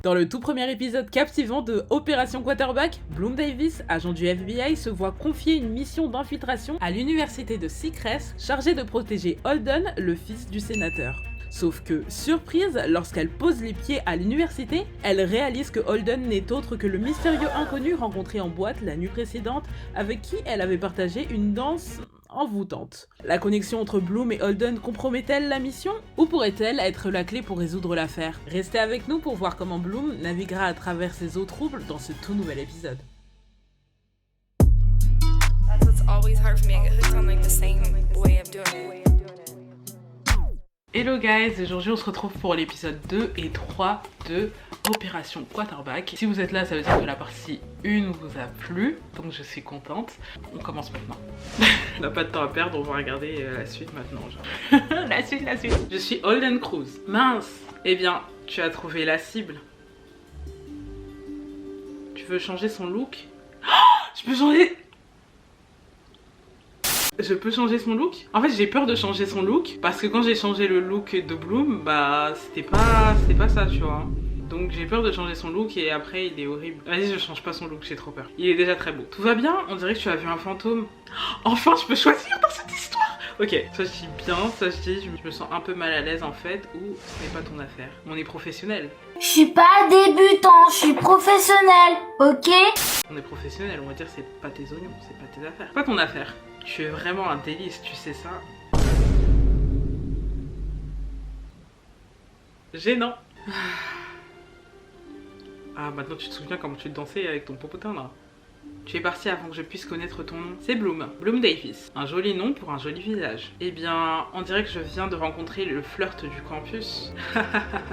Dans le tout premier épisode captivant de Opération Quarterback, Bloom Davis, agent du FBI, se voit confier une mission d'infiltration à l'université de Seacrest chargée de protéger Holden, le fils du sénateur. Sauf que, surprise, lorsqu'elle pose les pieds à l'université, elle réalise que Holden n'est autre que le mystérieux inconnu rencontré en boîte la nuit précédente, avec qui elle avait partagé une danse envoûtante. La connexion entre Bloom et Holden compromet-elle la mission? Ou pourrait-elle être la clé pour résoudre l'affaire? Restez avec nous pour voir comment Bloom naviguera à travers ses eaux troubles dans ce tout nouvel épisode. It's always hard for me to get hooked on like the same way of doing it. Hello guys, aujourd'hui on se retrouve pour l'épisode 2 et 3 de Opération Quarterback. Si vous êtes là, ça veut dire que la partie 1 vous a plu, donc je suis contente. On commence maintenant. On n'a pas de temps à perdre, on va regarder la suite maintenant. Genre. la suite. Je suis Holden Cruz. Mince. Eh bien, tu as trouvé la cible. Tu veux changer son look? Je peux changer... Je peux changer son look? En fait, j'ai peur de changer son look parce que quand j'ai changé le look de Bloom, bah c'était pas ça, tu vois. Donc j'ai peur de changer son look et après il est horrible. Vas-y, je change pas son look, j'ai trop peur. Il est déjà très beau. Tout va bien? On dirait que tu as vu un fantôme. Enfin, je peux choisir dans cette histoire. Ok, ça je dis bien, ça je dis, je me sens un peu mal à l'aise en fait, ou ce n'est pas ton affaire. On est professionnel. Je suis pas débutant, je suis professionnel, ok? On est professionnel, on va dire c'est pas tes oignons, c'est pas tes affaires. Pas ton affaire. Tu es vraiment un délice, tu sais ça. Gênant. Ah, maintenant tu te souviens comment tu dansais avec ton popotin là. Tu es parti avant que je puisse connaître ton nom. C'est Bloom. Bloom Davis. Un joli nom pour un joli visage. Eh bien, on dirait que je viens de rencontrer le flirt du campus. Tu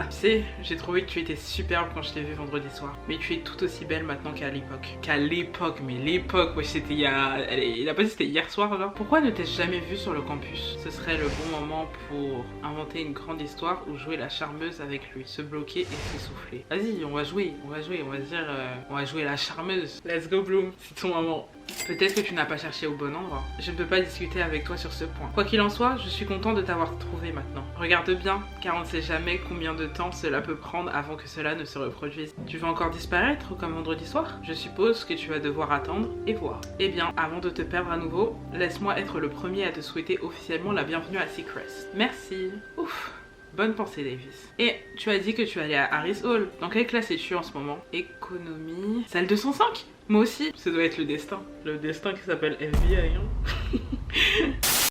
sais, j'ai trouvé que tu étais superbe quand je t'ai vu vendredi soir. Mais tu es tout aussi belle maintenant qu'à l'époque. Mais l'époque, ouais, c'était il y a... Il a pas dit c'était hier soir là. Pourquoi ne t'ai-je jamais vu sur le campus? Ce serait le bon moment pour inventer une grande histoire ou jouer la charmeuse avec lui. Se bloquer et s'essouffler. Vas-y, on va jouer, on va dire... on va jouer la charmeuse. Let's go Bloom. C'est ton moment. Peut-être que tu n'as pas cherché au bon endroit. Je ne peux pas discuter avec toi sur ce point. Quoi qu'il en soit, je suis content de t'avoir trouvé maintenant. Regarde bien, car on ne sait jamais combien de temps cela peut prendre avant que cela ne se reproduise. Tu vas encore disparaître comme vendredi soir? Je suppose que tu vas devoir attendre et voir. Eh bien, avant de te perdre à nouveau, laisse-moi être le premier à te souhaiter officiellement la bienvenue à Seacrest. Merci. Ouf. Bonne pensée Davis. Et tu as dit que tu allais à Harris Hall. Dans quelle classe es-tu en ce moment? Économie... Salle 205? Moi aussi. Ça doit être le destin. Le destin qui s'appelle FBI. Hein.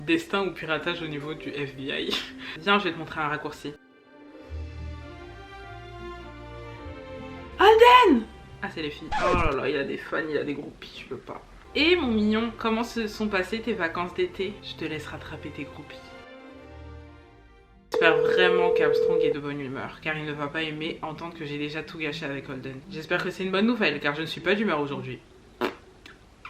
Destin ou piratage au niveau du FBI. Viens, je vais te montrer un raccourci. Holden! Ah, c'est les filles. Oh là là, il a des fans, il a des groupies, je peux pas. Et mon mignon, comment se sont passées tes vacances d'été? Je te laisse rattraper tes groupies. J'espère vraiment qu'Armstrong est de bonne humeur, car il ne va pas aimer entendre que j'ai déjà tout gâché avec Holden. J'espère que c'est une bonne nouvelle, car je ne suis pas d'humeur aujourd'hui.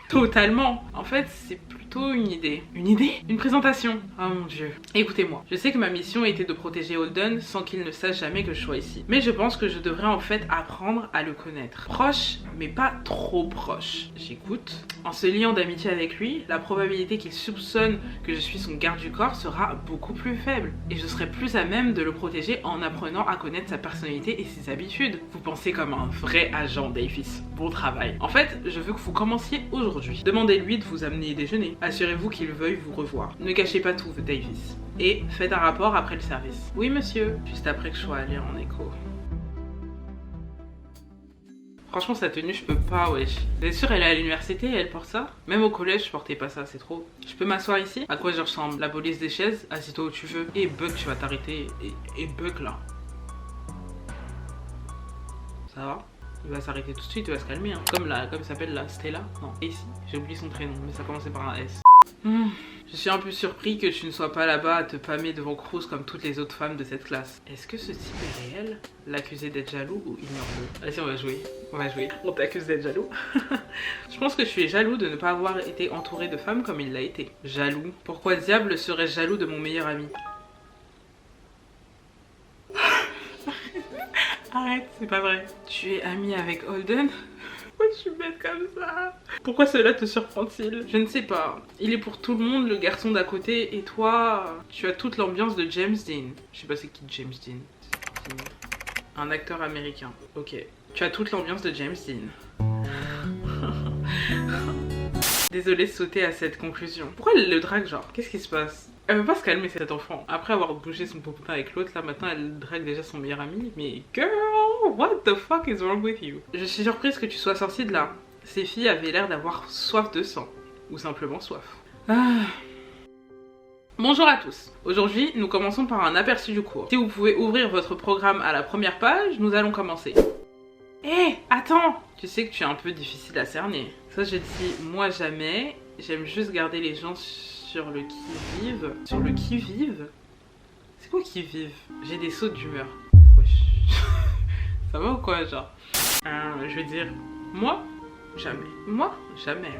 Totalement. En fait, c'est plutôt une idée. Une idée? Une présentation. Oh mon dieu. Écoutez-moi, je sais que ma mission était de protéger Holden sans qu'il ne sache jamais que je sois ici. Mais je pense que je devrais en fait apprendre à le connaître. Proche, mais pas trop proche. J'écoute. En se liant d'amitié avec lui, la probabilité qu'il soupçonne que je suis son garde du corps sera beaucoup plus faible. Et je serai plus à même de le protéger en apprenant à connaître sa personnalité et ses habitudes. Vous pensez comme un vrai agent, Davis. Bon travail. En fait, je veux que vous commenciez aujourd'hui. Demandez-lui de vous amener déjeuner. Assurez-vous qu'il veuille vous revoir. Ne cachez pas tout, Davis. Et faites un rapport après le service. Oui, monsieur. Juste après que je sois allée en écho. Franchement, sa tenue, je peux pas, wesh. Vous êtes sûr, elle est à l'université, elle porte ça? Même au collège, je portais pas ça, c'est trop. Je peux m'asseoir ici? À quoi je ressemble? La police des chaises? Assis-toi où tu veux. Et Buck, tu vas t'arrêter. Et Buck, là. Ça va? Il va s'arrêter tout de suite, il va se calmer. Hein. Comme s'appelle la Stella? Non, ici. J'ai oublié son prénom, mais ça commençait par un S. Je suis un peu surpris que tu ne sois pas là-bas à te pâmer devant Cruz comme toutes les autres femmes de cette classe. Est-ce que ce type est réel? L'accuser d'être jaloux ou ignore-le? Vas-y, on va jouer. On t'accuse d'être jaloux. Je pense que je suis jaloux de ne pas avoir été entouré de femmes comme il l'a été. Jaloux? Pourquoi diable serais-je jaloux de mon meilleur ami? Arrête, c'est pas vrai. Tu es amie avec Holden? Pourquoi je suis bête comme ça? Pourquoi cela te surprend-il? Je ne sais pas. Il est pour tout le monde le garçon d'à côté et toi, tu as toute l'ambiance de James Dean. Je sais pas c'est qui James Dean. Un acteur américain. Ok. Tu as toute l'ambiance de James Dean. Désolée de sauter à cette conclusion. Pourquoi elle le drague genre? Qu'est-ce qui se passe? Elle veut pas se calmer cet enfant. Après avoir bougé son popotin avec l'autre, là maintenant elle drague déjà son meilleur ami. Mais girl, what the fuck is wrong with you? Je suis surprise que tu sois sortie de là. Ces filles avaient l'air d'avoir soif de sang. Ou simplement soif. Ah. Bonjour à tous. Aujourd'hui, nous commençons par un aperçu du cours. Si vous pouvez ouvrir votre programme à la première page, nous allons commencer. Hé, attends! Tu sais que tu es un peu difficile à cerner. Ça, je dis moi jamais. J'aime juste garder les gens sur le qui-vive. Sur le qui-vive? C'est quoi qui-vive? J'ai des sautes d'humeur. Wesh. Ça va ou quoi, genre? Je vais dire moi? Jamais. Moi? Jamais.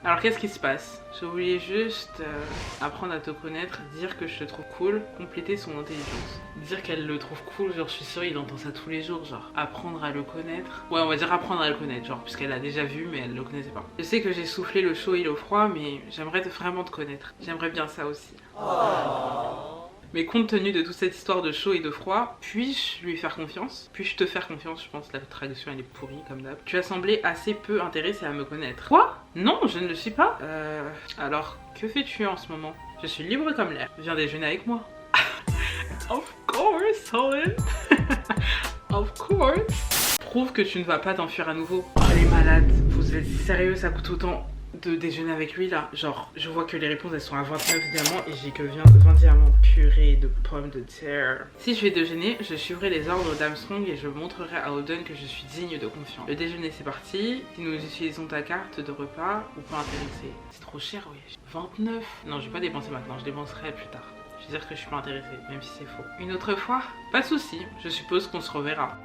Alors qu'est-ce qui se passe? Je voulais juste apprendre à te connaître, dire que je te trouve cool, compléter son intelligence. Dire qu'elle le trouve cool, genre je suis sûre il entend ça tous les jours, genre apprendre à le connaître. Ouais, on va dire apprendre à le connaître, genre puisqu'elle l'a déjà vu mais elle le connaissait pas. Je sais que j'ai soufflé le chaud et le froid, mais j'aimerais vraiment te connaître. J'aimerais bien ça aussi. Mais compte tenu de toute cette histoire de chaud et de froid, puis-je lui faire confiance? Puis-je te faire confiance? Je pense que la traduction elle est pourrie comme d'hab. Tu as semblé assez peu intéressée à me connaître. Quoi? Non, je ne le suis pas. Alors, que fais-tu en ce moment? Je suis libre comme l'air. Viens déjeuner avec moi. Of course, Owen. Of course. Prouve que tu ne vas pas t'enfuir à nouveau. Oh, elle est malade. Vous êtes sérieux? Ça coûte autant de déjeuner avec lui là? Genre, je vois que les réponses elles sont à 29 diamants et j'ai que 20 diamants. Purée de pommes de terre. Si je vais déjeuner, je suivrai les ordres d'Armstrong et je montrerai à Holden que je suis digne de confiance. Le déjeuner c'est parti. Si nous utilisons ta carte de repas ou pas intéressé. C'est trop cher, oui. 29. Non, je vais pas dépenser maintenant, je dépenserai plus tard. Je vais dire que je suis pas intéressée, même si c'est faux. Une autre fois? Pas de souci, je suppose qu'on se reverra.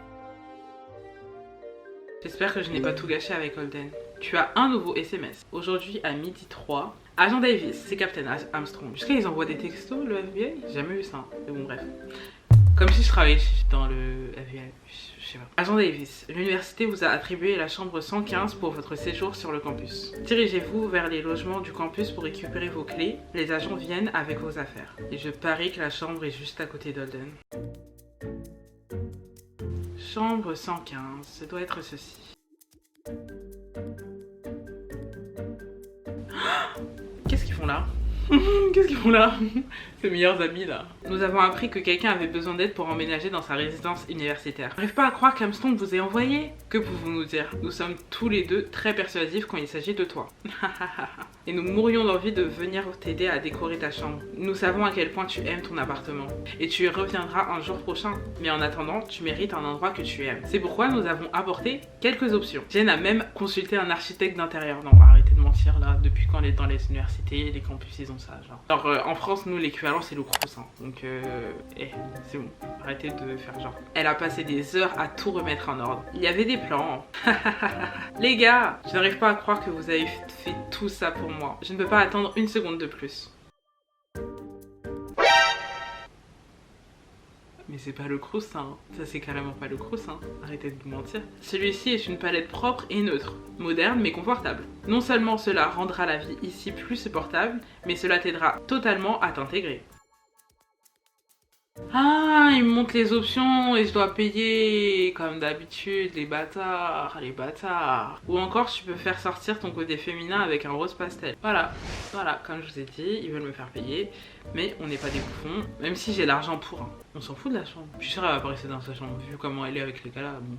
J'espère que je n'ai pas tout gâché avec Holden. Tu as un nouveau SMS. Aujourd'hui à 12h03. Agent Davis, c'est Captain Armstrong. Jusqu'à ils envoient des textos, le FBI? J'ai jamais vu ça. Mais bon, bref. Comme si je travaillais dans le FBI. Je sais pas. Agent Davis, l'université vous a attribué la chambre 115 pour votre séjour sur le campus. Dirigez-vous vers les logements du campus pour récupérer vos clés. Les agents viennent avec vos affaires. Et je parie que la chambre est juste à côté d'Holden. Chambre 115, ça doit être ceci. Qu'est-ce qu'ils font là? Qu'est-ce qu'ils font là? Ses meilleurs amis là. Nous avons appris que quelqu'un avait besoin d'aide pour emménager dans sa résidence universitaire. J'arrive pas à croire qu'Armstrong vous ait envoyé. Que pouvons-nous nous dire? Nous sommes tous les deux très persuasifs quand il s'agit de toi. Et nous mourions d'envie de venir t'aider à décorer ta chambre. Nous savons à quel point tu aimes ton appartement. Et tu y reviendras un jour prochain. Mais en attendant, tu mérites un endroit que tu aimes. C'est pourquoi nous avons apporté quelques options. Jen a même consulté un architecte d'intérieur. Non, arrêtez de mentir là. Depuis quand on est dans les universités, les campus ils ont ça genre. Alors en France, nous l'équivalent c'est le Crous. Hein. Donc c'est bon. Arrêtez de faire genre. Elle a passé des heures à tout remettre en ordre. Il y avait des plans. Les gars, je n'arrive pas à croire que vous avez fait tout ça pour moi. Je ne peux pas attendre une seconde de plus. Mais c'est pas le Crous, hein. Ça c'est carrément pas le Crous, hein. Arrêtez de vous mentir. Celui-ci est une palette propre et neutre, moderne mais confortable. Non seulement cela rendra la vie ici plus supportable, mais cela t'aidera totalement à t'intégrer. Ah, il me montre les options et je dois payer comme d'habitude, les bâtards, les bâtards. Ou encore, tu peux faire sortir ton côté féminin avec un rose pastel. Voilà, comme je vous ai dit, ils veulent me faire payer, mais on n'est pas des bouffons, même si j'ai l'argent pour. Hein. On s'en fout de la chambre. Je suis sûre qu'elle va pas rester dans sa chambre, vu comment elle est avec les gars là, bon.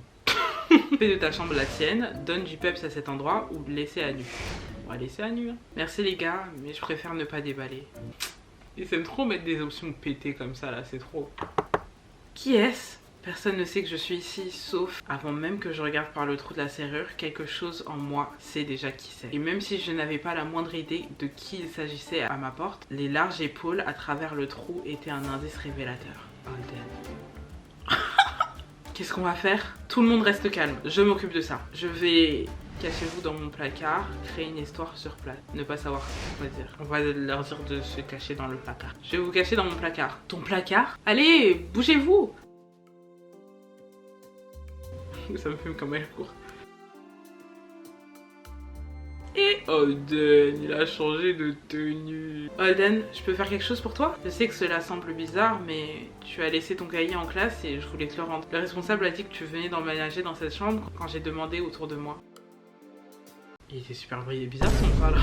Fais de ta chambre la tienne, donne du peps à cet endroit ou laisser à nu. On va laisser à nu. Hein. Merci les gars, mais je préfère ne pas déballer. Ils aiment trop mettre des options pétées comme ça là, c'est trop. Qui est-ce? Personne ne sait que je suis ici, sauf avant même que je regarde par le trou de la serrure, quelque chose en moi sait déjà qui c'est. Et même si je n'avais pas la moindre idée de qui il s'agissait à ma porte, les larges épaules à travers le trou étaient un indice révélateur. Holden. Qu'est-ce qu'on va faire? Tout le monde reste calme, je m'occupe de ça. Je vais... Cachez-vous dans mon placard, créer une histoire sur place. Ne pas savoir quoi dire. On va leur dire de se cacher dans le placard. Je vais vous cacher dans mon placard. Ton placard? Allez, bougez-vous! Ça me fume comme elle court. Et Holden, il a changé de tenue. Holden, je peux faire quelque chose pour toi? Je sais que cela semble bizarre, mais tu as laissé ton cahier en classe et je voulais te le rendre. Le responsable a dit que tu venais d'emménager dans cette chambre quand j'ai demandé autour de moi. Il était super bizarre son bras là.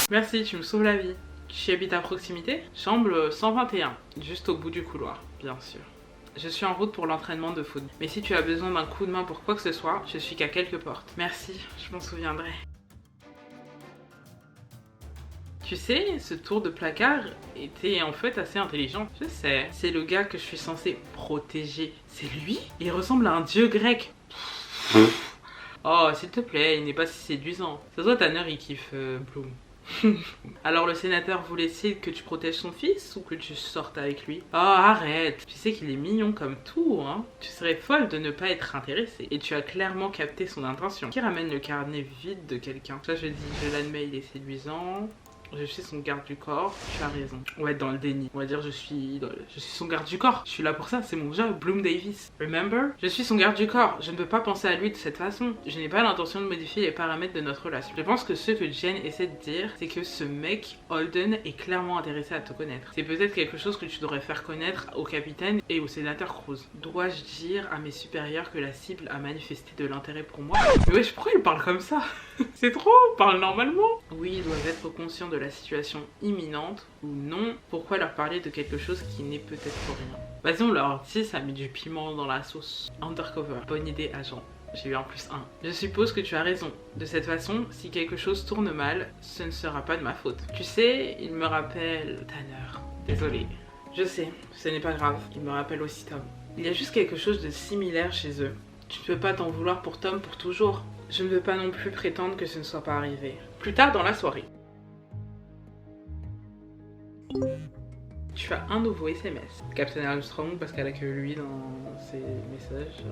Merci, tu me sauves la vie. Tu habites à proximité? Chambre 121, juste au bout du couloir, bien sûr. Je suis en route pour l'entraînement de foot. Mais si tu as besoin d'un coup de main pour quoi que ce soit, je suis qu'à quelques portes. Merci, je m'en souviendrai. Tu sais, ce tour de placard était en fait assez intelligent. Je sais, c'est le gars que je suis censée protéger. C'est lui? Il ressemble à un dieu grec. Oh, s'il te plaît, il n'est pas si séduisant. Ça se voit, Tanner, il kiffe Bloom. Alors le sénateur voulait-il que tu protèges son fils ou que tu sortes avec lui? Oh arrête, tu sais qu'il est mignon comme tout, hein. Tu serais folle de ne pas être intéressée. Et tu as clairement capté son intention. Qui ramène le carnet vide de quelqu'un? Ça je dis, je l'admets, il est séduisant. Je suis son garde du corps, tu as raison. On va être dans le déni. On va dire je suis son garde du corps. Je suis là pour ça, c'est mon job. Bloom Davis. Remember? Je suis son garde du corps. Je ne peux pas penser à lui de cette façon. Je n'ai pas l'intention de modifier les paramètres de notre relation. Je pense que ce que Jen essaie de dire, c'est que ce mec, Holden, est clairement intéressé à te connaître. C'est peut-être quelque chose que tu devrais faire connaître au capitaine et au sénateur Cruz. Dois-je dire à mes supérieurs que la cible a manifesté de l'intérêt pour moi? Mais wesh, pourquoi il parle comme ça? C'est trop, parle normalement. Oui, ils doivent être conscients de la situation imminente ou non. Pourquoi leur parler de quelque chose qui n'est peut-être pour rien? Vas-y, on leur dit, ça met du piment dans la sauce. Undercover, bonne idée, agent. J'ai eu un +1. Je suppose que tu as raison. De cette façon, si quelque chose tourne mal, ce ne sera pas de ma faute. Tu sais, il me rappelle Tanner. Désolée. Je sais, ce n'est pas grave. Il me rappelle aussi Tom. Il y a juste quelque chose de similaire chez eux. Tu ne peux pas t'en vouloir pour Tom pour toujours. Je ne veux pas non plus prétendre que ce ne soit pas arrivé. Plus tard dans la soirée. Tu as un nouveau SMS. Captain Armstrong, parce qu'elle a que lui dans ses messages.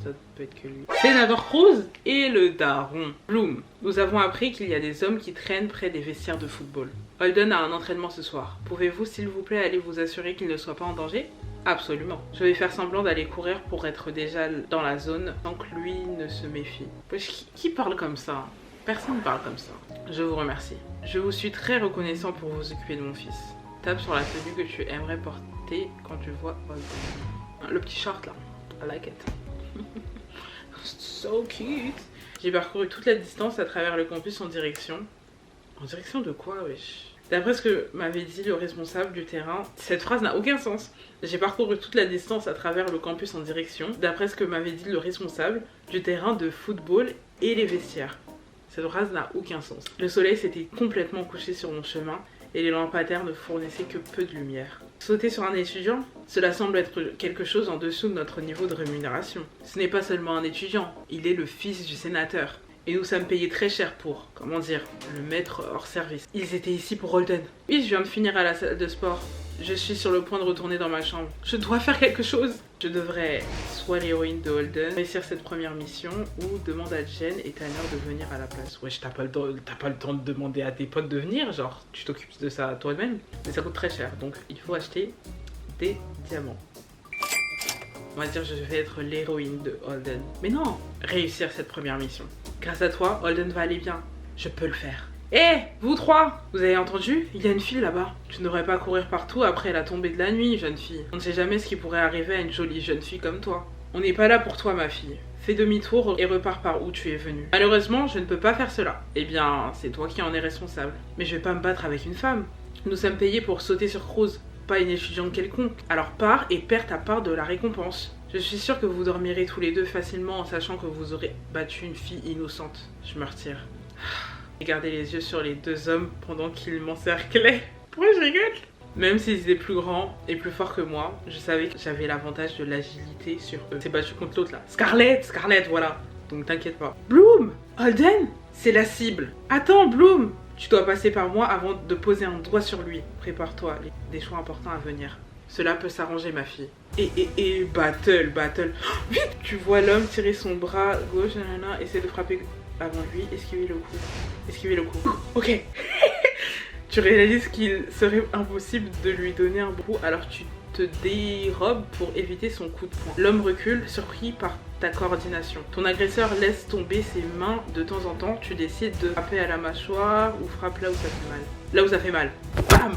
Ça peut être que lui. Sénateur Cruz et le daron. Bloom. Nous avons appris qu'il y a des hommes qui traînent près des vestiaires de football. Holden a un entraînement ce soir. Pouvez-vous s'il vous plaît aller vous assurer qu'il ne soit pas en danger? Absolument. Je vais faire semblant d'aller courir pour être déjà dans la zone tant que lui ne se méfie. Qui parle comme ça? Personne ne parle comme ça. Je vous remercie. Je vous suis très reconnaissant pour vous occuper de mon fils. Tape sur la tenue que tu aimerais porter quand tu vois Holden. Le petit short là. I like it. So cute. J'ai parcouru toute la distance à travers le campus en direction. En direction de quoi, wesh? D'après ce que m'avait dit le responsable du terrain, cette phrase n'a aucun sens. J'ai parcouru toute la distance à travers le campus en direction, d'après ce que m'avait dit le responsable du terrain de football et les vestiaires. Cette phrase n'a aucun sens. Le soleil s'était complètement couché sur mon chemin et les lampadaires ne fournissaient que peu de lumière. Sauter sur un étudiant? Cela semble être quelque chose en dessous de notre niveau de rémunération. Ce n'est pas seulement un étudiant, il est le fils du sénateur. Et nous sommes payés très cher pour, comment dire, le mettre hors service. Ils étaient ici pour Holden. Oui, je viens de finir à la salle de sport. Je suis sur le point de retourner dans ma chambre. Je dois faire quelque chose. Je devrais, soit l'héroïne de Holden, réussir cette première mission, ou demander à Jen et Tanner de venir à la place. Wesh, t'as pas le temps de demander à tes potes de venir, genre, tu t'occupes de ça toi-même. Mais ça coûte très cher, donc il faut acheter des diamants. On va dire je vais être l'héroïne de Holden. Mais non, réussir cette première mission. Grâce à toi, Holden va aller bien. Je peux le faire. Hé, vous trois, vous avez entendu? Il y a une fille là-bas. Tu ne devrais pas courir partout après la tombée de la nuit, jeune fille. On ne sait jamais ce qui pourrait arriver à une jolie jeune fille comme toi. On n'est pas là pour toi, ma fille. Fais demi-tour et repars par où tu es venue. Malheureusement, je ne peux pas faire cela. Eh bien, c'est toi qui en es responsable. Mais je vais pas me battre avec une femme. Nous sommes payés pour sauter sur Cruz, pas une étudiante quelconque. Alors pars et perds ta part de la récompense. Je suis sûre que vous dormirez tous les deux facilement en sachant que vous aurez battu une fille innocente. Je me retire. J'ai gardé les yeux sur les deux hommes pendant qu'ils m'encerclaient. Pourquoi je rigole? Même s'ils étaient plus grands et plus forts que moi, je savais que j'avais l'avantage de l'agilité sur eux. C'est battu contre l'autre là. Scarlett, voilà. Donc t'inquiète pas. Bloom! Holden? C'est la cible. Attends, Bloom! Tu dois passer par moi avant de poser un doigt sur lui. Prépare-toi, des choix importants à venir. Cela peut s'arranger, ma fille. Et battle. Oh, vite! Tu vois l'homme tirer son bras gauche, nanana, essayer de frapper avant lui, esquiver le coup. Ok. Tu réalises qu'il serait impossible de lui donner un coup, alors tu te dérobes pour éviter son coup de poing. L'homme recule, surpris par ta coordination. Ton agresseur laisse tomber ses mains de temps en temps, tu décides de frapper à la mâchoire ou frappe là où ça fait mal. Là où ça fait mal. Bam.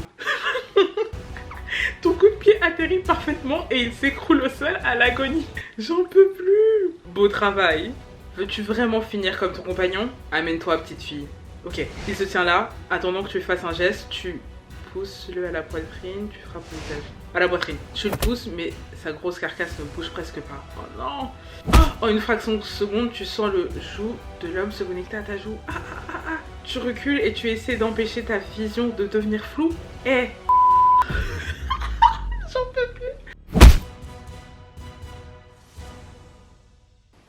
Ton coup de pied atterrit parfaitement et il s'écroule au sol à l'agonie. J'en peux plus. Beau travail. Veux-tu vraiment finir comme ton compagnon? Amène-toi, petite fille. Ok, il se tient là, attendant que tu fasses un geste, tu pousses-le à la poitrine, tu frappes au visage. À la poitrine. Tu le pousses, mais sa grosse carcasse ne bouge presque pas. Oh non. En une fraction de seconde, tu sens le joug de l'homme se connecter à ta joue. Tu recules et tu essaies d'empêcher ta vision de devenir floue. Eh. J'en peux plus.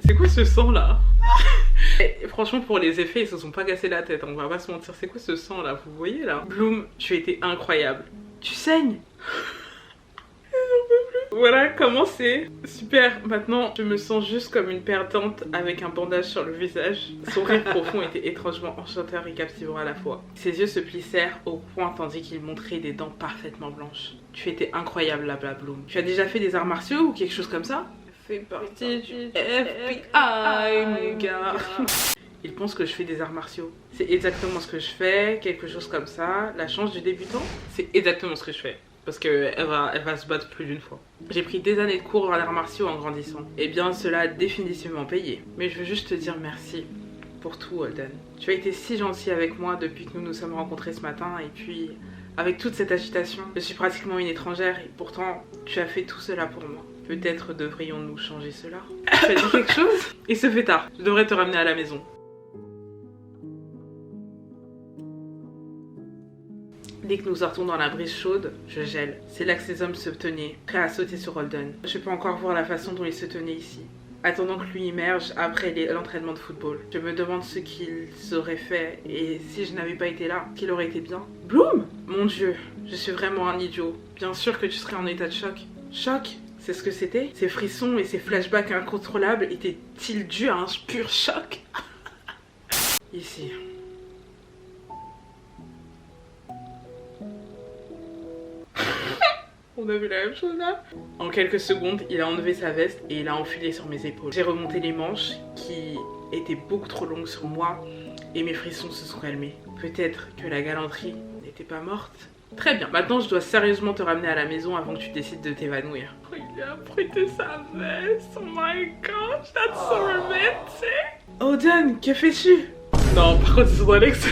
C'est quoi ce sang là? Et franchement, pour les effets, ils se sont pas cassés la tête, on va pas se mentir. C'est quoi ce sang là? Vous voyez là? Bloom, tu étais incroyable. Tu saignes. J'en peux plus. Voilà comment c'est. Super, maintenant je me sens juste comme une perdante avec un bandage sur le visage. Son rire profond était étrangement enchanteur et captivant à la fois. Ses yeux se plissèrent au coin tandis qu'il montrait des dents parfaitement blanches. Tu étais incroyable là-bas, Bloom. Tu as déjà fait des arts martiaux ou quelque chose comme ça? Fais partie du FBI, mon gars. Il pense que je fais des arts martiaux. C'est exactement ce que je fais, quelque chose comme ça. La chance du débutant, c'est exactement ce que je fais. Parce qu'elle va se battre plus d'une fois. J'ai pris des années de cours en arts martiaux en grandissant. Et bien cela a définitivement payé. Mais je veux juste te dire merci pour tout, Holden. Tu as été si gentil avec moi depuis que nous nous sommes rencontrés ce matin. Et puis, avec toute cette agitation, je suis pratiquement une étrangère. Et pourtant, tu as fait tout cela pour moi. Peut-être devrions-nous changer cela. Tu as dit quelque chose? Il se fait tard. Je devrais te ramener à la maison. Dès que nous sortons dans la brise chaude, je gèle. C'est là que ces hommes se tenaient, prêts à sauter sur Holden. Je peux encore voir la façon dont ils se tenaient ici, attendant que lui immerge après l'entraînement de football. Je me demande ce qu'ils auraient fait et si je n'avais pas été là, qu'il aurait été bien. Bloom! Mon Dieu, je suis vraiment un idiot. Bien sûr que tu serais en état de choc. Choc? C'est ce que c'était? Ces frissons et ces flashbacks incontrôlables étaient-ils dus à un pur choc? Ici. On a vu la même chose là? En quelques secondes, il a enlevé sa veste et il a enfilé sur mes épaules. J'ai remonté les manches qui étaient beaucoup trop longues sur moi et mes frissons se sont calmés. Peut-être que la galanterie n'était pas morte. Très bien, maintenant je dois sérieusement te ramener à la maison avant que tu décides de t'évanouir. Oh, il a prêté sa veste, oh my gosh, that's so romantic. Holden, que fais-tu? Non, par contre ils sont dans l'excès.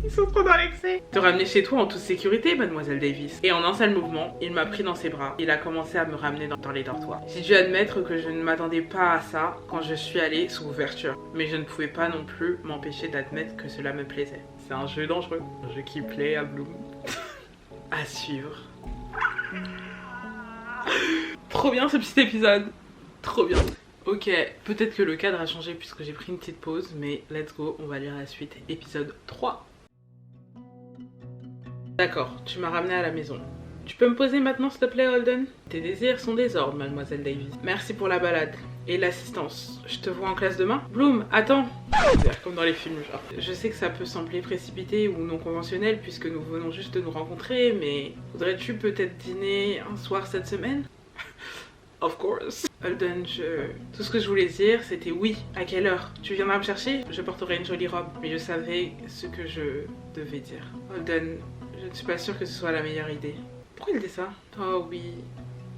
Ils sont trop dans l'excès. Te ramener chez toi en toute sécurité, mademoiselle Davis. Et en un seul mouvement, il m'a pris dans ses bras. Il a commencé à me ramener dans les dortoirs. J'ai dû admettre que je ne m'attendais pas à ça quand je suis allée sous ouverture. Mais je ne pouvais pas non plus m'empêcher d'admettre que cela me plaisait. C'est un jeu dangereux. Un jeu qui plaît à Bloom. À suivre. Trop bien ce petit épisode. Trop bien. Ok, peut-être que le cadre a changé puisque j'ai pris une petite pause, mais let's go, on va lire la suite. Épisode 3. D'accord, tu m'as ramené à la maison. Tu peux me poser maintenant s'il te plaît, Holden? Tes désirs sont des ordres, mademoiselle Davis. Merci pour la balade et l'assistance. Je te vois en classe demain? Bloom, attends. C'est comme dans les films, genre. Je sais que ça peut sembler précipité ou non conventionnel puisque nous venons juste de nous rencontrer, mais voudrais-tu peut-être dîner un soir cette semaine? Of course. Holden, tout ce que je voulais dire, c'était oui. À quelle heure? Tu viendras me chercher? Je porterai une jolie robe. Mais je savais ce que je devais dire. Holden, je ne suis pas sûre que ce soit la meilleure idée. Pourquoi il dit ça? Oh oui,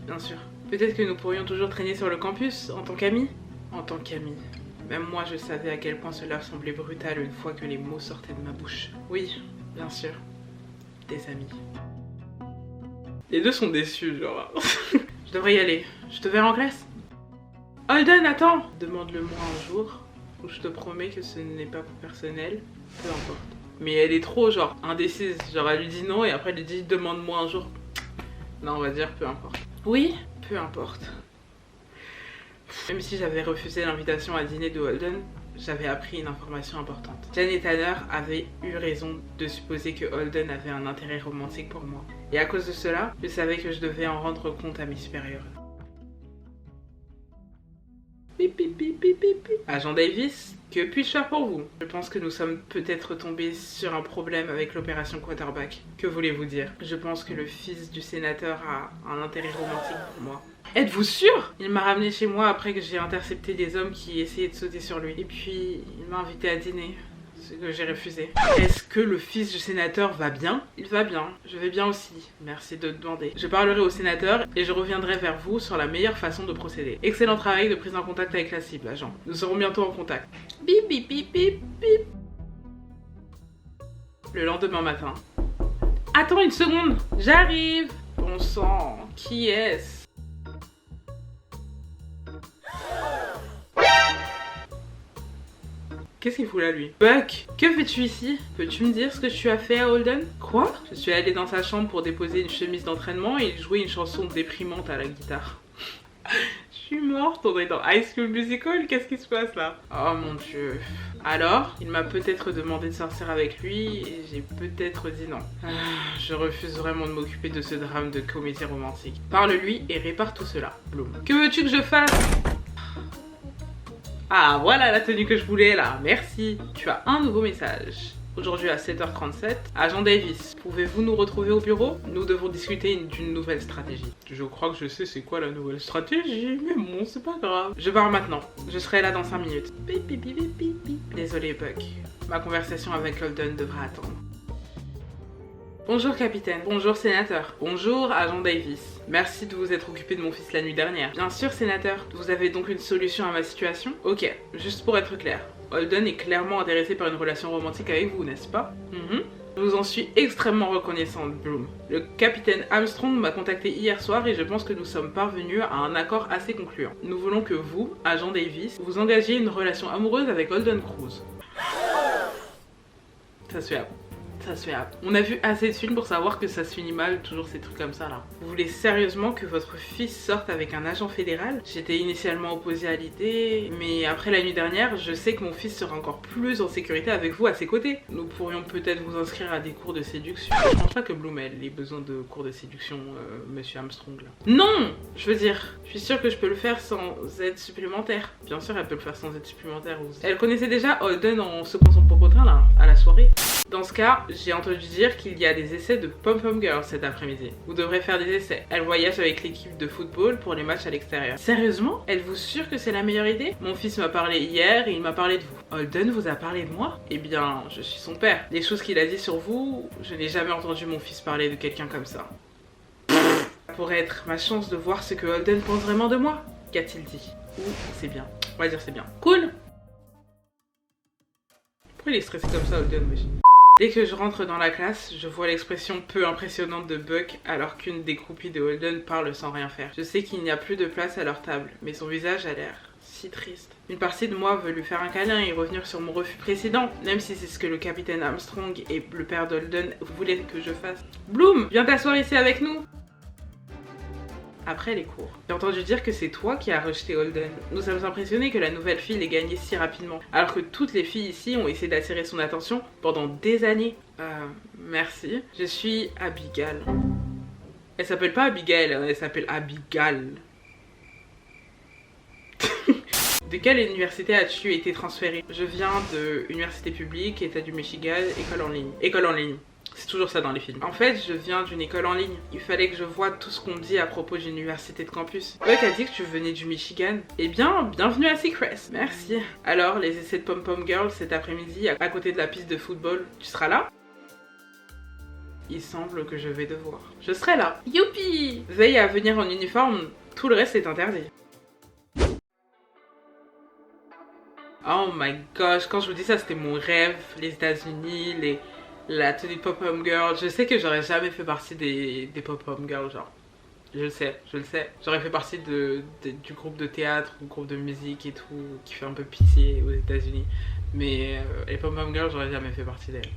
bien sûr. Peut-être que nous pourrions toujours traîner sur le campus, en tant qu'amis? En tant qu'amis. Même moi, je savais à quel point cela semblait brutal une fois que les mots sortaient de ma bouche. Oui, bien sûr. Des amis. Les deux sont déçus, genre. Je devrais y aller. Je te verrai en classe? Holden, attends! Demande-le-moi un jour, où je te promets que ce n'est pas personnel, peu importe. Mais elle est trop, genre, indécise. Genre, elle lui dit non et après elle lui dit demande-moi un jour. Non, on va dire peu importe. Oui, peu importe. Même si j'avais refusé l'invitation à dîner de Holden, j'avais appris une information importante. Jen et Tanner avaient eu raison de supposer que Holden avait un intérêt romantique pour moi. Et à cause de cela, je savais que je devais en rendre compte à mes supérieurs. Agent Davis, que puis-je faire pour vous? Je pense que nous sommes peut-être tombés sur un problème avec l'opération Quarterback. Que voulez-vous dire? Je pense que le fils du sénateur a un intérêt romantique pour moi. Êtes-vous sûr? Il m'a ramené chez moi après que j'ai intercepté des hommes qui essayaient de sauter sur lui. Et puis, il m'a invité à dîner. Ce que j'ai refusé. Est-ce que le fils du sénateur va bien? Il va bien. Je vais bien aussi. Merci de demander. Je parlerai au sénateur et je reviendrai vers vous sur la meilleure façon de procéder. Excellent travail de prise en contact avec la cible, agent. Nous serons bientôt en contact. Bip bip bip bip bip. Le lendemain matin. Attends une seconde. J'arrive. Bon sang. Qui est-ce? Qu'est-ce qu'il fout là, lui? Buck, que fais-tu ici? Peux-tu me dire ce que tu as fait à Holden? Quoi? Je suis allée dans sa chambre pour déposer une chemise d'entraînement et il jouait une chanson déprimante à la guitare. Je suis morte, on est dans High School Musical, qu'est-ce qui se passe là? Oh mon dieu. Alors, il m'a peut-être demandé de sortir avec lui et j'ai peut-être dit non. Je refuse vraiment de m'occuper de ce drame de comédie romantique. Parle-lui et répare tout cela. Bloom. Que veux-tu que je fasse? Ah, voilà la tenue que je voulais là, merci. Tu as un nouveau message. Aujourd'hui à 7h37, agent Davis, pouvez-vous nous retrouver au bureau? Nous devons discuter d'une nouvelle stratégie. Je crois que je sais c'est quoi la nouvelle stratégie, mais bon, c'est pas grave. Je pars maintenant, je serai là dans 5 minutes. Bip, bip, bip, bip, bip, bip. Désolé Buck, ma conversation avec Holden devra attendre. Bonjour capitaine, bonjour sénateur, bonjour agent Davis. Merci de vous être occupé de mon fils la nuit dernière. Bien sûr sénateur, vous avez donc une solution à ma situation? Ok, juste pour être clair, Holden est clairement intéressé par une relation romantique avec vous, n'est-ce pas? Je vous en suis extrêmement reconnaissante, Bloom. Le capitaine Armstrong m'a contacté hier soir et je pense que nous sommes parvenus à un accord assez concluant. Nous voulons que vous, agent Davis, vous engagiez une relation amoureuse avec Holden Cruz. Ça se fait à ça se fait. On a vu assez de films pour savoir que ça se finit mal, toujours ces trucs comme ça là. Vous voulez sérieusement que votre fils sorte avec un agent fédéral? J'étais initialement opposée à l'idée, mais après la nuit dernière, je sais que mon fils sera encore plus en sécurité avec vous à ses côtés. Nous pourrions peut-être vous inscrire à des cours de séduction. Je pense pas que Bloom ait besoin de cours de séduction, monsieur Armstrong là. Non! Je veux dire, je suis sûre que je peux le faire sans aide supplémentaire. Bien sûr, elle peut le faire sans aide supplémentaire aussi. Elle connaissait déjà Holden en secouant son popotin là, à la soirée. Dans ce cas, j'ai entendu dire qu'il y a des essais de Pom-Pom Girls cet après-midi. Vous devrez faire des essais. Elle voyage avec l'équipe de football pour les matchs à l'extérieur. Sérieusement? Êtes-vous sûr que c'est la meilleure idée? Mon fils m'a parlé hier et il m'a parlé de vous. Holden vous a parlé de moi? Eh bien, je suis son père. Les choses qu'il a dit sur vous, je n'ai jamais entendu mon fils parler de quelqu'un comme ça. Ça pourrait être ma chance de voir ce que Holden pense vraiment de moi. Qu'a-t-il dit? Ou c'est bien. On va dire c'est bien. Cool! Pourquoi il est stressé comme ça, Holden? Dès que je rentre dans la classe, je vois l'expression peu impressionnante de Buck alors qu'une des groupies de Holden parle sans rien faire. Je sais qu'il n'y a plus de place à leur table, mais son visage a l'air si triste. Une partie de moi veut lui faire un câlin et revenir sur mon refus précédent, même si c'est ce que le capitaine Armstrong et le père d'Holden voulaient que je fasse. Bloom, viens t'asseoir ici avec nous! Après les cours. J'ai entendu dire que c'est toi qui as rejeté Holden. Nous sommes impressionnés que la nouvelle fille l'ait gagné si rapidement, alors que toutes les filles ici ont essayé d'attirer son attention pendant des années. Merci. Je suis Abigail. Elle s'appelle pas Abigail, elle s'appelle Abigail. De quelle université as-tu été transférée? Je viens de université publique, État du Michigan, école en ligne. École en ligne. C'est toujours ça dans les films. En fait, je viens d'une école en ligne. Il fallait que je voie tout ce qu'on me dit à propos d'une université de campus. Buck a dit que tu venais du Michigan. Eh bien, bienvenue à Seacrest. Merci. Alors, les essais de Pom-Pom Girls cet après-midi, à côté de la piste de football, tu seras là? Il semble que je vais devoir. Je serai là. Youpi! Veille à venir en uniforme, tout le reste est interdit. Oh my gosh, quand je vous dis ça, c'était mon rêve. Les États-Unis, la tenue de Pom-Pom Girl. Je sais que j'aurais jamais fait partie des Pom-Pom Girls, genre. Je le sais. J'aurais fait partie du groupe de théâtre, du groupe de musique et tout, qui fait un peu pitié aux États-Unis. Mais les Pom-Pom Girls, j'aurais jamais fait partie d'elles.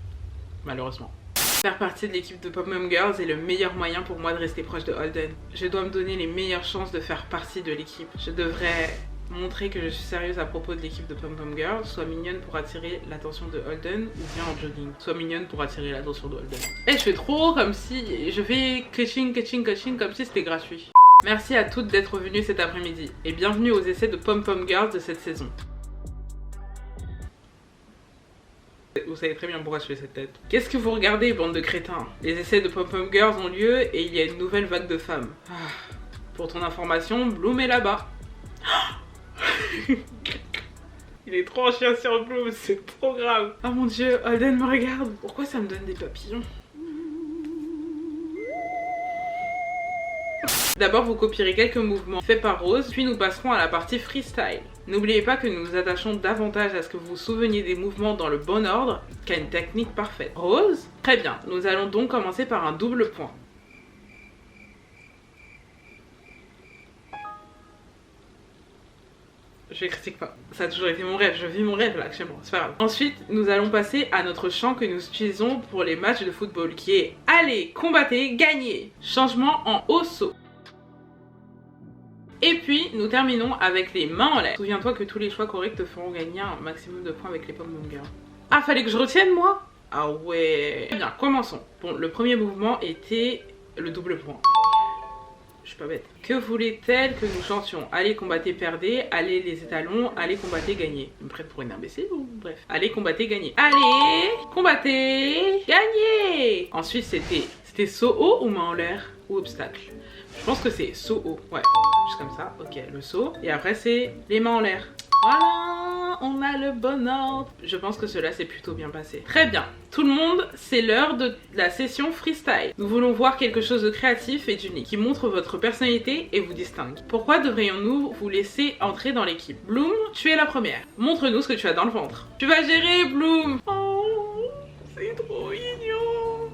Malheureusement. Faire partie de l'équipe de Pom-Pom Girls est le meilleur moyen pour moi de rester proche de Holden. Je dois me donner les meilleures chances de faire partie de l'équipe. Je devrais montrer que je suis sérieuse à propos de l'équipe de Pom-Pom Girls, soit mignonne pour attirer l'attention de Holden ou bien en jogging. Soit mignonne pour attirer l'attention de Holden. Et je fais trop comme si je fais coaching comme si c'était gratuit. Merci à toutes d'être venues cet après-midi et bienvenue aux essais de Pom-Pom Girls de cette saison. Vous savez très bien pourquoi je fais cette tête. Qu'est-ce que vous regardez, bande de crétins? Les essais de Pom-Pom Girls ont lieu et il y a une nouvelle vague de femmes. Pour ton information, Bloom est là-bas. Il est trop en chien sur Bloom, c'est trop grave. Oh mon dieu, Holden me regarde. Pourquoi ça me donne des papillons? D'abord, vous copierez quelques mouvements faits par Rose, puis nous passerons à la partie freestyle. N'oubliez pas que nous nous attachons davantage à ce que vous vous souveniez des mouvements dans le bon ordre qu'à une technique parfaite. Rose? Très bien, nous allons donc commencer par un double point. Je critique pas. Ça a toujours été mon rêve. Je vis mon rêve là actuellement. C'est pas grave. Ensuite, nous allons passer à notre chant que nous utilisons pour les matchs de football qui est allez, combattez, gagnez. Changement en haut saut. Et puis, nous terminons avec les mains en l'air. Souviens-toi que tous les choix corrects te feront gagner un maximum de points avec les pommes Monger. Ah, fallait que je retienne moi? Ah ouais. Bien, commençons. Bon, le premier mouvement était le double point. Je suis pas bête. Que voulait-elle que nous chantions? Allez, combattez, perdez. Allez, les étalons. Allez, combattez, gagnez. Vous me prête pour une imbécile ou bref? Allez, combattez, gagnez. Allez, combattez, gagnez. Ensuite, c'était saut haut ou main en l'air? Ou obstacle? Je pense que c'est saut haut. Ouais, juste comme ça. Ok, le saut. Et après, c'est les mains en l'air. Voilà, on a le bon ordre. Je pense que cela s'est plutôt bien passé. Très bien. Tout le monde, c'est l'heure de la session freestyle. Nous voulons voir quelque chose de créatif et d'unique, qui montre votre personnalité et vous distingue. Pourquoi devrions-nous vous laisser entrer dans l'équipe? Bloom, tu es la première. Montre-nous ce que tu as dans le ventre. Tu vas gérer, Bloom. Oh, c'est trop mignon.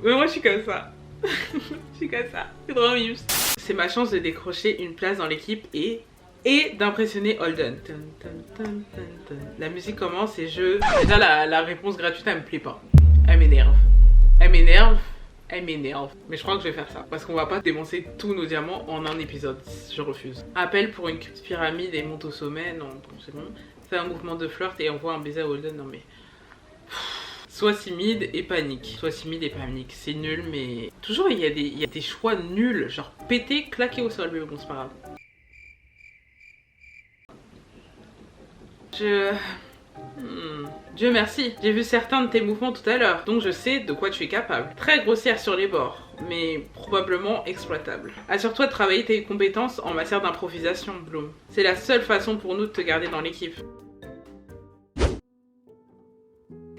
Mais moi, je suis comme ça. Je suis comme ça. C'est trop mignon. C'est ma chance de décrocher une place dans l'équipe et d'impressionner Holden. La musique commence et déjà la réponse gratuite elle me plaît pas. Elle m'énerve. Elle m'énerve. Elle m'énerve. Mais je crois que je vais faire ça. Parce qu'on va pas démoncer tous nos diamants en un épisode. Je refuse. Appel pour une pyramide et monte au sommet. Non, c'est bon. Fais un mouvement de flirt et envoie un baiser à Holden. Non mais... Sois timide et panique. Sois timide et panique. C'est nul mais... Toujours il y a des choix nuls. Genre péter, claquer au sol. Mais bon c'est pas grave. Dieu merci, j'ai vu certains de tes mouvements tout à l'heure, donc je sais de quoi tu es capable. Très grossière sur les bords, mais probablement exploitable. Assure-toi de travailler tes compétences en matière d'improvisation, Bloom. C'est la seule façon pour nous de te garder dans l'équipe.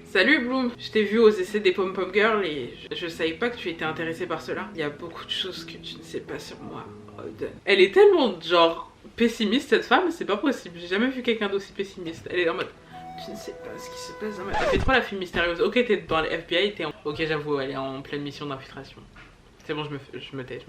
Salut Bloom, je t'ai vu aux essais des Pom Pom Girls et je savais pas que tu étais intéressée par cela. Il y a beaucoup de choses que tu ne sais pas sur moi, Holden. Elle est tellement genre... pessimiste cette femme, c'est pas possible. J'ai jamais vu quelqu'un d'aussi pessimiste. Elle est en mode tu ne sais pas ce qui se passe dans ma... Elle fait trop la fille mystérieuse. Ok, t'es dans les FBI, t'es en... Ok, j'avoue, elle est en pleine mission d'infiltration. C'est bon, je me tais.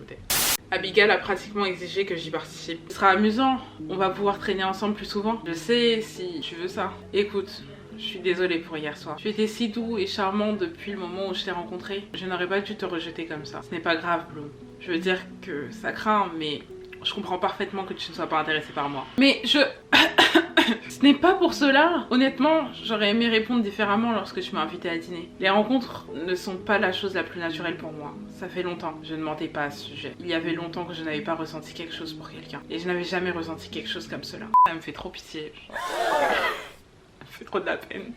Abigail a pratiquement exigé que j'y participe. Ce sera amusant. On va pouvoir traîner ensemble plus souvent. Je sais si tu veux ça. Écoute, je suis désolée pour hier soir. Tu étais si doux et charmant depuis le moment où je t'ai rencontré. Je n'aurais pas dû te rejeter comme ça. Ce n'est pas grave, Bloom. Je veux dire que ça craint, mais... Je comprends parfaitement que tu ne sois pas intéressée par moi. Mais je... Ce n'est pas pour cela. Honnêtement, j'aurais aimé répondre différemment lorsque tu m'as invitée à dîner. Les rencontres ne sont pas la chose la plus naturelle pour moi. Ça fait longtemps, je ne mentais pas à ce sujet. Il y avait longtemps que je n'avais pas ressenti quelque chose pour quelqu'un. Et je n'avais jamais ressenti quelque chose comme cela. Ça me fait trop pitié. Ça me fait trop de la peine.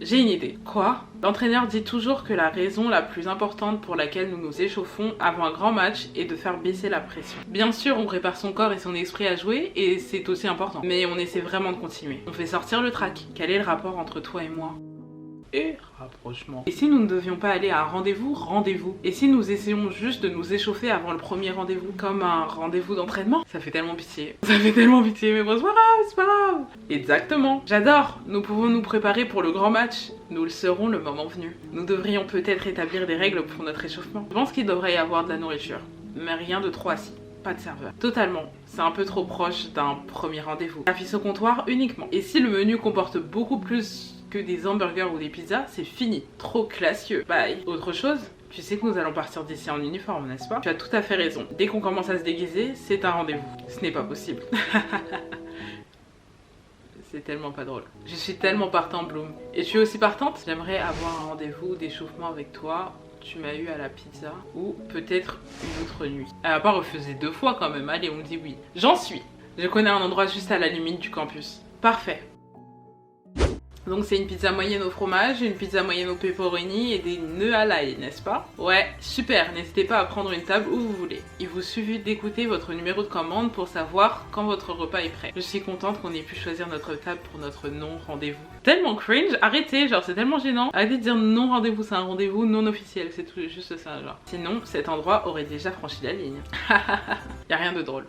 J'ai une idée. Quoi? L'entraîneur dit toujours que la raison la plus importante pour laquelle nous nous échauffons avant un grand match est de faire baisser la pression. Bien sûr, on prépare son corps et son esprit à jouer et c'est aussi important. Mais on essaie vraiment de continuer. On fait sortir le trac. Quel est le rapport entre toi et moi? Et rapprochement. Et si nous ne devions pas aller à un rendez-vous, rendez-vous. Et si nous essayons juste de nous échauffer avant le premier rendez-vous, comme un rendez-vous d'entraînement? Ça fait tellement pitié. Ça fait tellement pitié, mais bon, c'est pas grave, c'est pas grave. Exactement. J'adore. Nous pouvons nous préparer pour le grand match. Nous le serons le moment venu. Nous devrions peut-être établir des règles pour notre échauffement. Je pense qu'il devrait y avoir de la nourriture, mais rien de trop assis. Pas de serveur. Totalement. C'est un peu trop proche d'un premier rendez-vous. Service au comptoir uniquement. Et si le menu comporte beaucoup plus que des hamburgers ou des pizzas, c'est fini. Trop classieux. Bye. Autre chose? Tu sais que nous allons partir d'ici en uniforme, n'est-ce pas? Tu as tout à fait raison. Dès qu'on commence à se déguiser, c'est un rendez-vous. Ce n'est pas possible. C'est tellement pas drôle. Je suis tellement partant, Bloom. Et tu es aussi partante? J'aimerais avoir un rendez-vous d'échauffement avec toi. Tu m'as eu à la pizza. Ou peut-être une autre nuit. Elle va pas refuser 2 fois quand même. Allez, on me dit oui. J'en suis. Je connais un endroit juste à la limite du campus. Parfait. Donc c'est une pizza moyenne au fromage, une pizza moyenne au pepperoni et des nœuds à l'ail, n'est-ce pas? Ouais, super, n'hésitez pas à prendre une table où vous voulez. Il vous suffit d'écouter votre numéro de commande pour savoir quand votre repas est prêt. Je suis contente qu'on ait pu choisir notre table pour notre non-rendez-vous. Tellement cringe, arrêtez, genre c'est tellement gênant. Arrêtez de dire non-rendez-vous, c'est un rendez-vous non officiel, c'est tout juste ça, genre. Sinon, cet endroit aurait déjà franchi la ligne. Y a rien de drôle.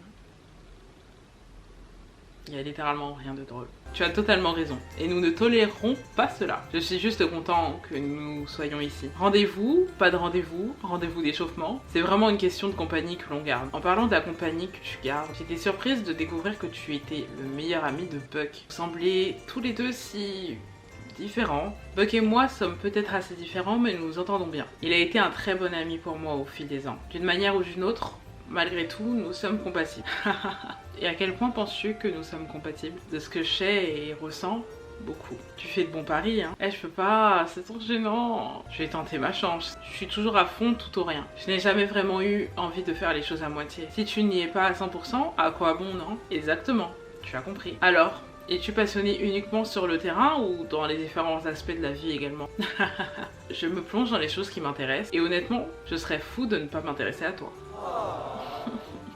Il y a littéralement rien de drôle. Tu as totalement raison. Et nous ne tolérerons pas cela. Je suis juste content que nous soyons ici. Rendez-vous, pas de rendez-vous, rendez-vous d'échauffement. C'est vraiment une question de compagnie que l'on garde. En parlant de la compagnie que tu gardes, j'étais surprise de découvrir que tu étais le meilleur ami de Buck. Vous semblez tous les deux si différents. Buck et moi sommes peut-être assez différents, mais nous nous entendons bien. Il a été un très bon ami pour moi au fil des ans. D'une manière ou d'une autre, malgré tout, nous sommes compatibles. Et à quel point penses-tu que nous sommes compatibles? De ce que je sais et ressens, beaucoup. Tu fais de bons paris, hein. Je peux pas, c'est trop gênant. Je vais tenter ma chance. Je suis toujours à fond, tout ou rien. Je n'ai jamais vraiment eu envie de faire les choses à moitié. Si tu n'y es pas à 100%, à quoi bon, non? Exactement, tu as compris. Alors, es-tu passionné uniquement sur le terrain ou dans les différents aspects de la vie également? Je me plonge dans les choses qui m'intéressent et honnêtement, je serais fou de ne pas m'intéresser à toi.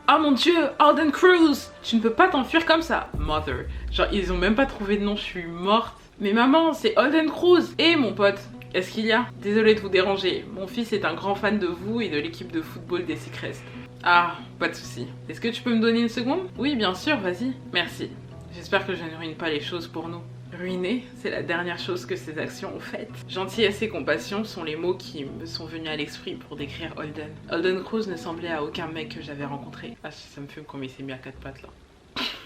Oh mon dieu, Holden Cruz! Tu ne peux pas t'enfuir comme ça, Mother. Genre, ils ont même pas trouvé de nom, je suis morte. Mais maman, c'est Holden Cruz! Et mon pote, est-ce qu'il y a? Désolée de vous déranger, mon fils est un grand fan de vous et de l'équipe de football des Seacrest. Ah, pas de souci. Est-ce que tu peux me donner une seconde? Oui, bien sûr, vas-y. Merci. J'espère que je ne ruine pas les choses pour nous. Ruiner, c'est la dernière chose que ces actions ont faite. Gentillesse et compassion sont les mots qui me sont venus à l'esprit pour décrire Holden. Holden Cruz ne semblait à aucun mec que j'avais rencontré. Ah, ça me fume comme il s'est mis à quatre pattes là.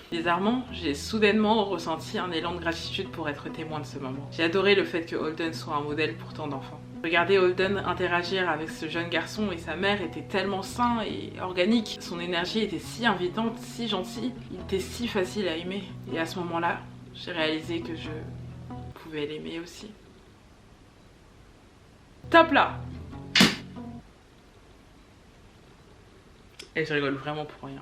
Bizarrement, j'ai soudainement ressenti un élan de gratitude pour être témoin de ce moment. J'ai adoré le fait que Holden soit un modèle pour tant d'enfants. Regarder Holden interagir avec ce jeune garçon et sa mère était tellement sain et organique. Son énergie était si invitante, si gentille. Il était si facile à aimer. Et à ce moment-là, j'ai réalisé que je pouvais l'aimer aussi. Top là! Et je rigole vraiment pour rien.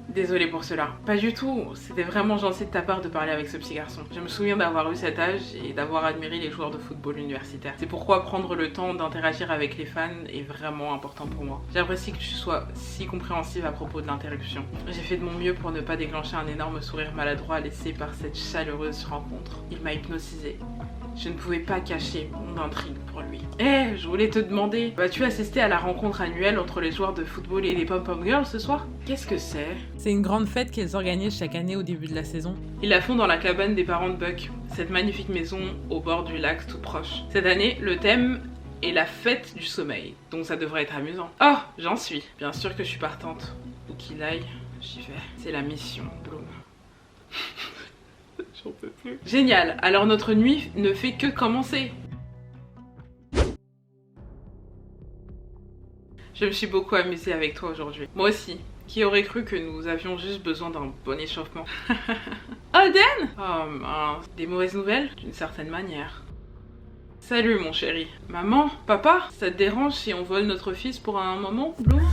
Désolée pour cela. Pas du tout, c'était vraiment gentil de ta part de parler avec ce petit garçon. Je me souviens d'avoir eu cet âge et d'avoir admiré les joueurs de football universitaire. C'est pourquoi prendre le temps d'interagir avec les fans est vraiment important pour moi. J'apprécie que tu sois si compréhensive à propos de l'interruption. J'ai fait de mon mieux pour ne pas déclencher un énorme sourire maladroit laissé par cette chaleureuse rencontre. Il m'a hypnotisée. Je ne pouvais pas cacher mon intrigue pour lui. Je voulais te demander, vas-tu assister à la rencontre annuelle entre les joueurs de football et les pom-pom girls ce soir? Qu'est-ce que c'est? C'est une grande fête qu'elles organisent chaque année au début de la saison. Ils la font dans la cabane des parents de Buck, cette magnifique maison au bord du lac tout proche. Cette année, le thème est la fête du sommeil, donc ça devrait être amusant. Oh, j'en suis. Bien sûr que je suis partante. Où qu'il aille, j'y vais. C'est la mission, Bloom. J'en peux plus. Génial, alors notre nuit ne fait que commencer. Je me suis beaucoup amusée avec toi aujourd'hui. Moi aussi. Qui aurait cru que nous avions juste besoin d'un bon échauffement? Holden! Oh mince, des mauvaises nouvelles? D'une certaine manière. Salut mon chéri. Maman? Papa? Ça te dérange si on vole notre fils pour un moment, Bloom?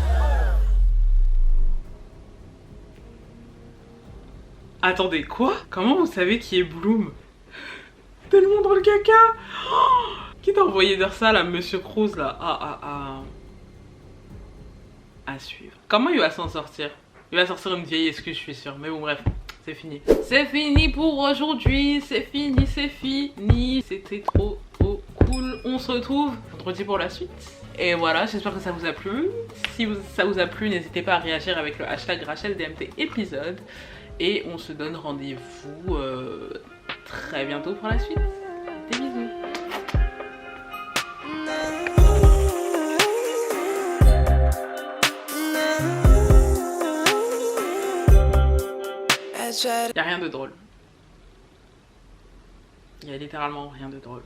Attendez, quoi? Comment vous savez qui est Bloom? Tellement dans le caca! Oh, qui t'a envoyé dire ça là, Monsieur Cruz là? À suivre. Comment il va s'en sortir? Il va sortir une vieille excuse, je suis sûre. Mais bon, bref, c'est fini. C'est fini pour aujourd'hui. C'est fini, c'est fini. C'était trop cool. On se retrouve vendredi pour la suite. Et voilà, j'espère que ça vous a plu. Si ça vous a plu, n'hésitez pas à réagir avec le hashtag RachelDMT épisode. Et on se donne rendez-vous très bientôt pour la suite. Des bisous. Y a rien de drôle. Y a littéralement rien de drôle.